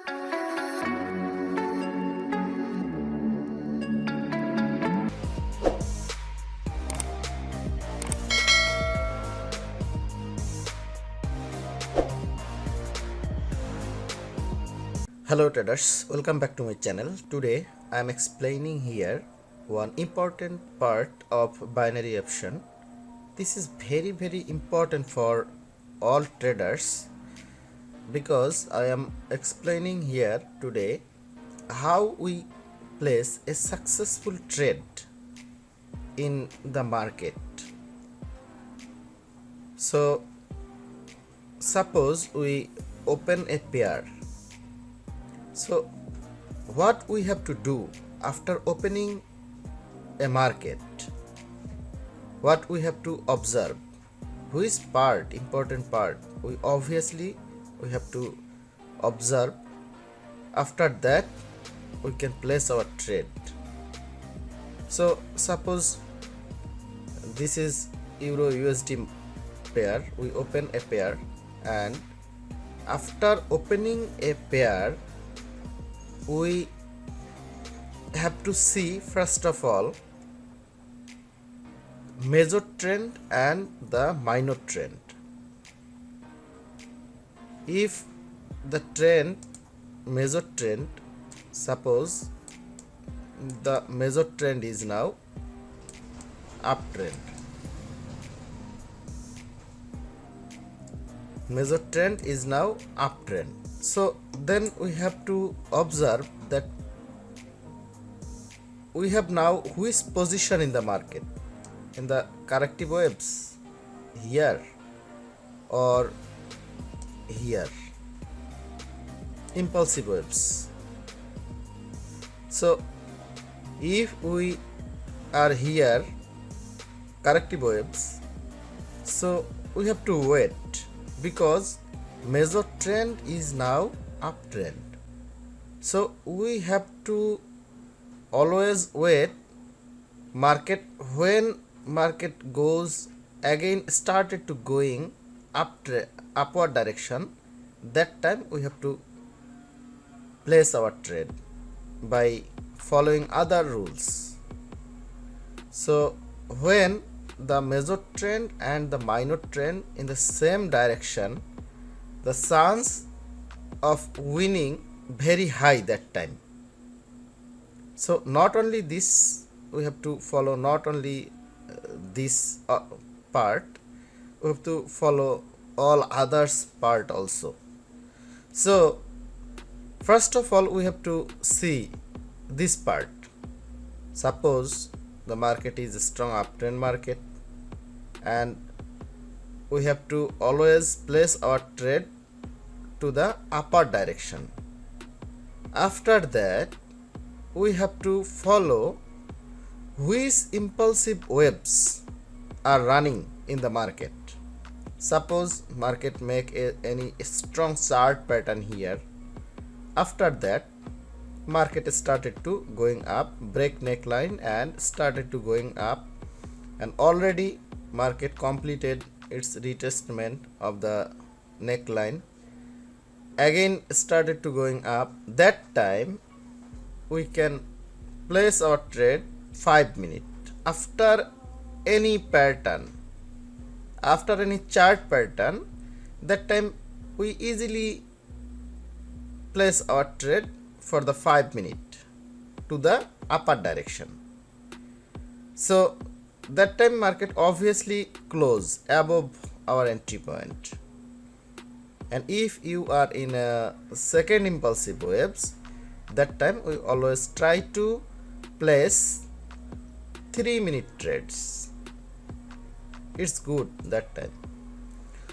Hello traders, welcome back to my channel. Today I am explaining here one important part of binary option. This is very important for all traders because I am explaining here today how we place a successful trade in the market. So suppose we open a pair. So what we have to do after opening a market, what we have to observe, which part, important part, we have to observe. After that we can place our trade. So suppose this is Euro USD pair, we open a pair, and after opening a pair we have to see first of all major trend and the minor trend. If the major trend, suppose the major trend is now uptrend, major trend is now uptrend. So then we have to observe that we have now which position in the market, in the corrective waves, here or here, impulsive waves. So if we are here, corrective waves, so we have to wait because major trend is now uptrend. So we have to always wait market, when market goes again started to going upward direction, that time we have to place our trade by following other rules. So when the major trend and the minor trend in the same direction, the chance of winning very high that time. So not only this, we have to follow not only this part, we have to follow all others part also. So first of all we have to see this part. Suppose the market is a strong uptrend market and we have to always place our trade to the upper direction. After that we have to follow which impulsive waves are running in the market. Suppose market make any strong chart pattern here. After that market started to going up, break neckline and started to going up, and already market completed its retestament of the neckline, again started to going up. That time we can place our trade 5 minutes after any pattern, after any chart pattern. That time we easily place our trade for the 5 minutes to the upper direction. So that time market obviously close above our entry point. And if you are in a second impulsive waves, that time we always try to place 3-minute trades. It's good that time.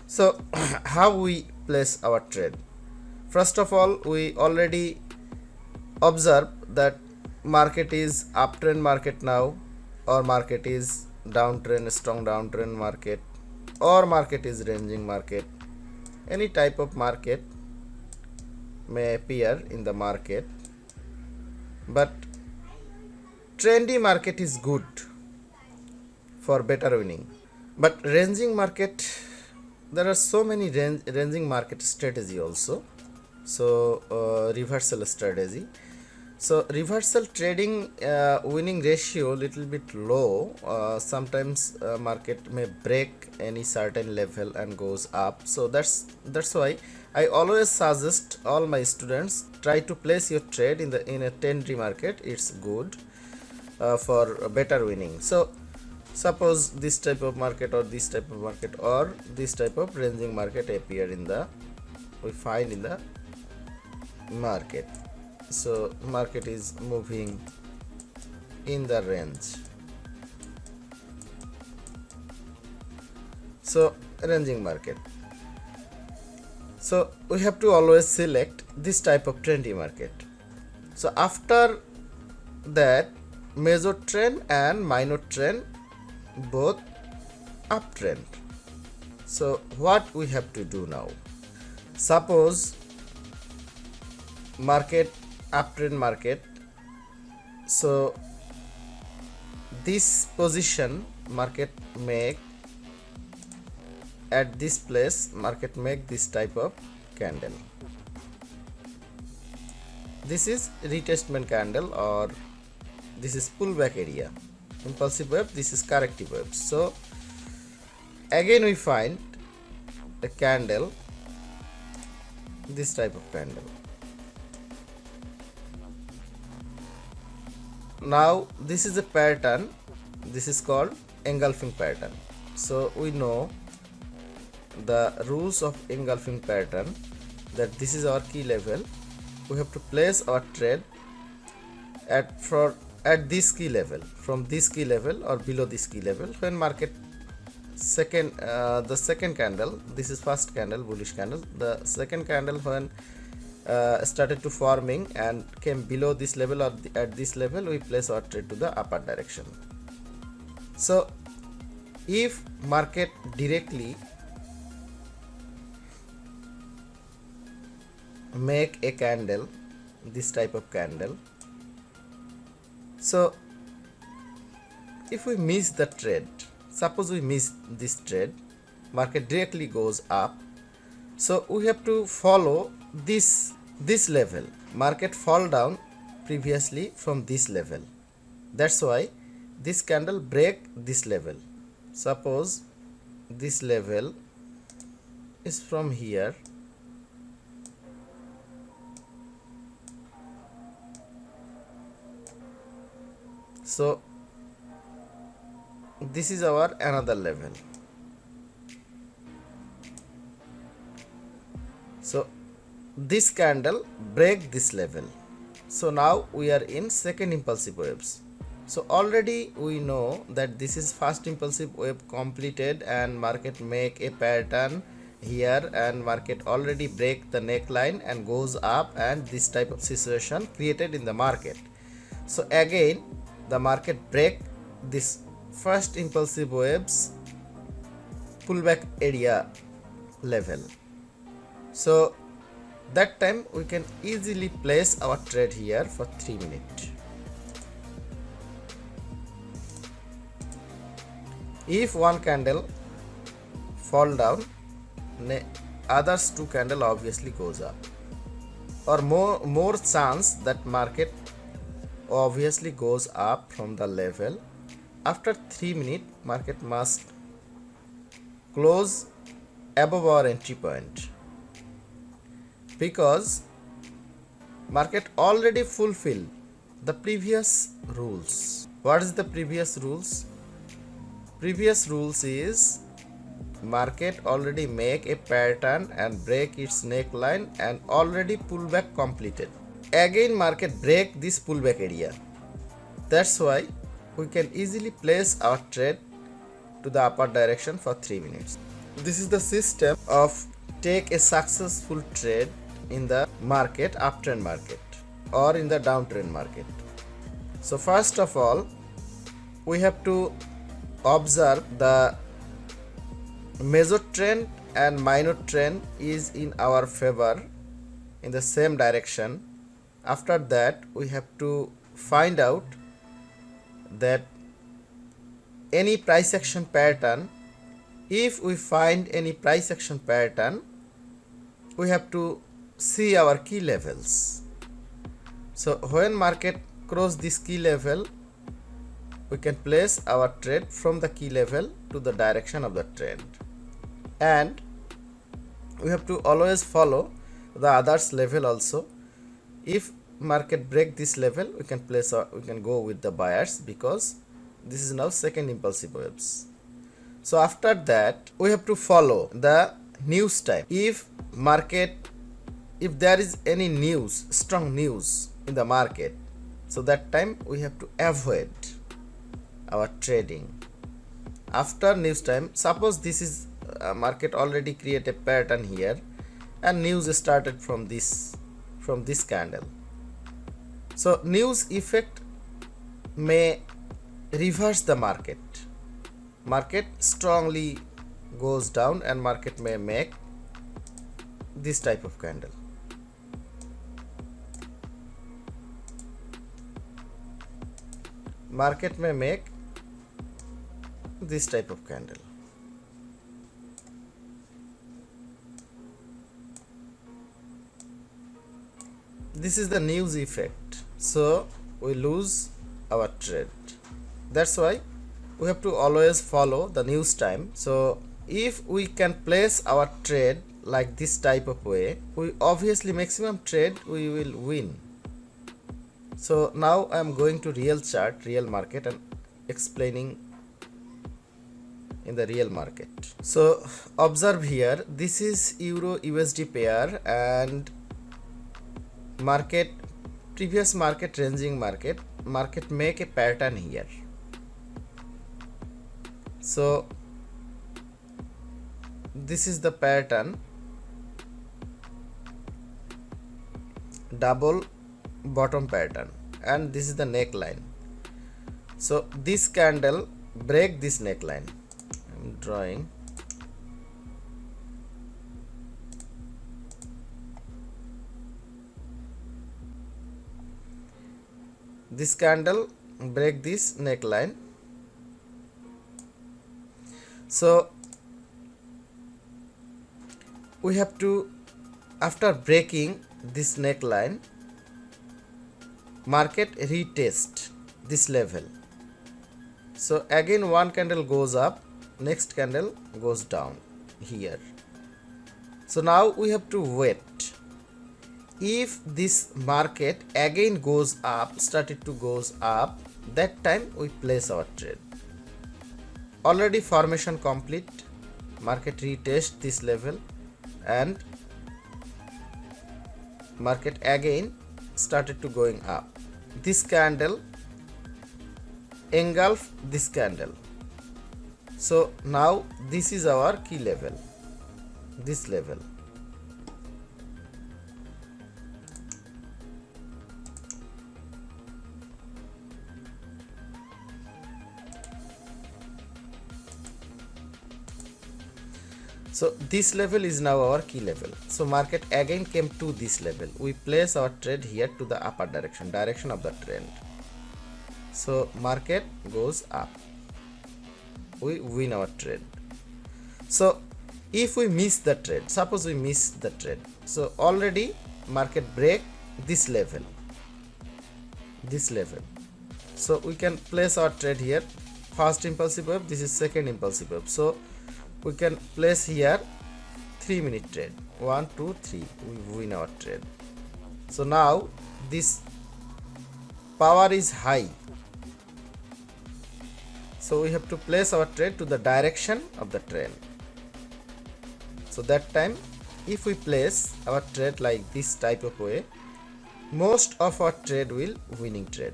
So how we place our trade? First of all, we already observe that market is uptrend market now, or market is downtrend, strong downtrend market, or market is ranging market. Any type of market may appear in the market, but trendy market is good for better winning. But ranging market, there are so many ranging market strategy also. So reversal strategy. So reversal trading winning ratio little bit low. Sometimes market may break any certain level and goes up. So that's why I always suggest all my students try to place your trade in a 10 market. It's good for better winning. So suppose this type of market or this type of market or this type of ranging market appear in the we find in the market. So market is moving in the range. So ranging market. So we have to always select this type of trendy market. So after that, major trend and minor trend both uptrend. So what we have to do now? Suppose market uptrend market. So this position market make at this place, market make this type of candle. This is retestment candle or this is pullback area. Impulsive wave, this is corrective wave. So again we find a candle, this type of candle. Now this is a pattern, this is called engulfing pattern. So we know the rules of engulfing pattern, that this is our key level. We have to place our trade at this key level, from this key level or below this key level. When market the second candle, this is first candle, bullish candle, the second candle when started to forming and came below this level or at this level, we place our trade to the upper direction. So if market directly make a candle, this type of candle, so if we miss the trade, suppose we miss this trade, market directly goes up, so we have to follow this level. Market fall down previously from this level, that's why this candle break this level. Suppose this level is from here, so this is our another level. So this candle break this level. So now we are in second impulsive waves. So already we know that this is first impulsive wave completed and market make a pattern here and market already break the neckline and goes up, and this type of situation created in the market. So again the market break this first impulsive waves pullback area level. So that time we can easily place our trade here for 3 minutes. If one candle fall down, others two candle obviously goes up, or more chance that market obviously goes up from the level. After 3 minutes, market must close above our entry point, because market already fulfilled the previous rules. What is the previous rules? Previous rules is market already make a pattern and break its neckline and already pullback completed. Again market break this pullback area. That's why we can easily place our trade to the upper direction for 3 minutes. This is the system of take a successful trade in the market, uptrend market or in the downtrend market. So first of all, we have to observe the major trend and minor trend is in our favor in the same direction. After that, we have to find out that any price action pattern, if we find any price action pattern, we have to see our key levels. So when market cross this key level, we can place our trade from the key level to the direction of the trend, and we have to always follow the others level also. If market break this level, we can go with the buyers, because this is now second impulsive waves. So after that, we have to follow the news time. If there is any news, strong news in the market, so that time we have to avoid our trading. After news time, suppose this is market already create a pattern here, and news started from this candle. So news effect may reverse the market. Market strongly goes down and market may make this type of candle. Market may make this type of candle. This is the news effect. So we lose our trade. That's why we have to always follow the news time. So if we can place our trade like this type of way, we obviously maximum trade we will win. So now I am going to real chart, real market, and explaining in the real market. So observe here, this is Euro USD pair, and market, previous market ranging market make a pattern here. So this is the pattern, double bottom pattern, and this is the neckline. So this candle break this neckline. I'm drawing. This candle break this neckline. So we have to, after breaking this neckline, market retest this level. So again one candle goes up, next candle goes down here. So now we have to wait. If this market again goes up, started to goes up, that time we place our trade. Already formation complete, market retest this level, and market again started to going up. This candle engulf this candle. So now this is our key level, this level. So this level is now our key level. So market again came to this level. We place our trade here to the upper direction of the trend. So market goes up. We win our trade. So if we miss the trade, suppose we miss the trade. So already market break this level. So we can place our trade here. First impulsive wave, this is second impulsive wave. So we can place here 3-minute trade. 1, 2, 3. We win our trade. So now this power is high. So we have to place our trade to the direction of the trend. So that time, if we place our trade like this type of way, most of our trade will winning trade.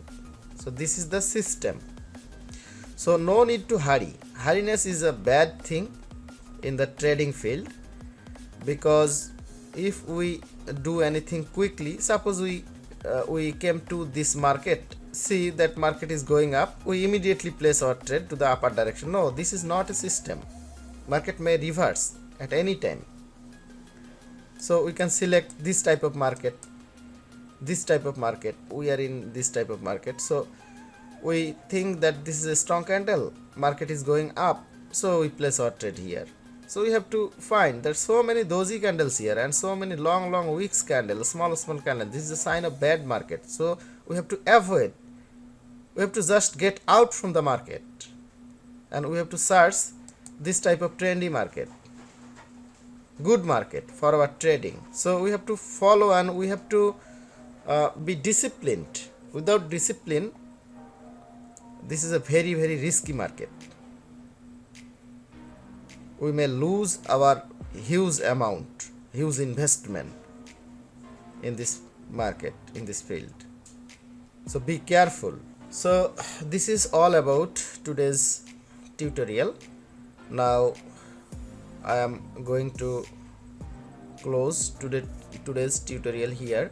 So this is the system. So no need to hurry. Hurriness is a bad thing in the trading field, because if we do anything quickly, suppose we came to this market, see that market is going up, we immediately place our trade to the upper direction. No, this is not a system. Market may reverse at any time. So we can select this type of market, we are in this type of market. So we think that this is a strong candle, market is going up, so we place our trade here. So we have to find there's so many doji candles here and so many long wicks candles, small candles. This is a sign of bad market. So we have to avoid. We have to just get out from the market, and we have to search this type of trendy market, good market for our trading. So we have to follow and we have to be disciplined. Without discipline, this is a very risky market. We may lose our huge amount, huge investment in this market, in this field. So be careful. So this is all about today's tutorial. Now I am going to close today's tutorial here.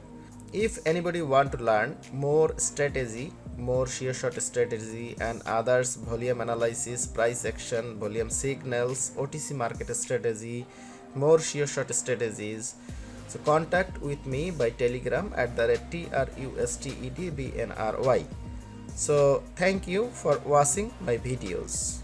If anybody want to learn more strategy, more shear short strategy and others, volume analysis, price action, volume signals, OTC market strategy, more shear short strategies, so contact with me by telegram at @trustedbnry. So thank you for watching my videos.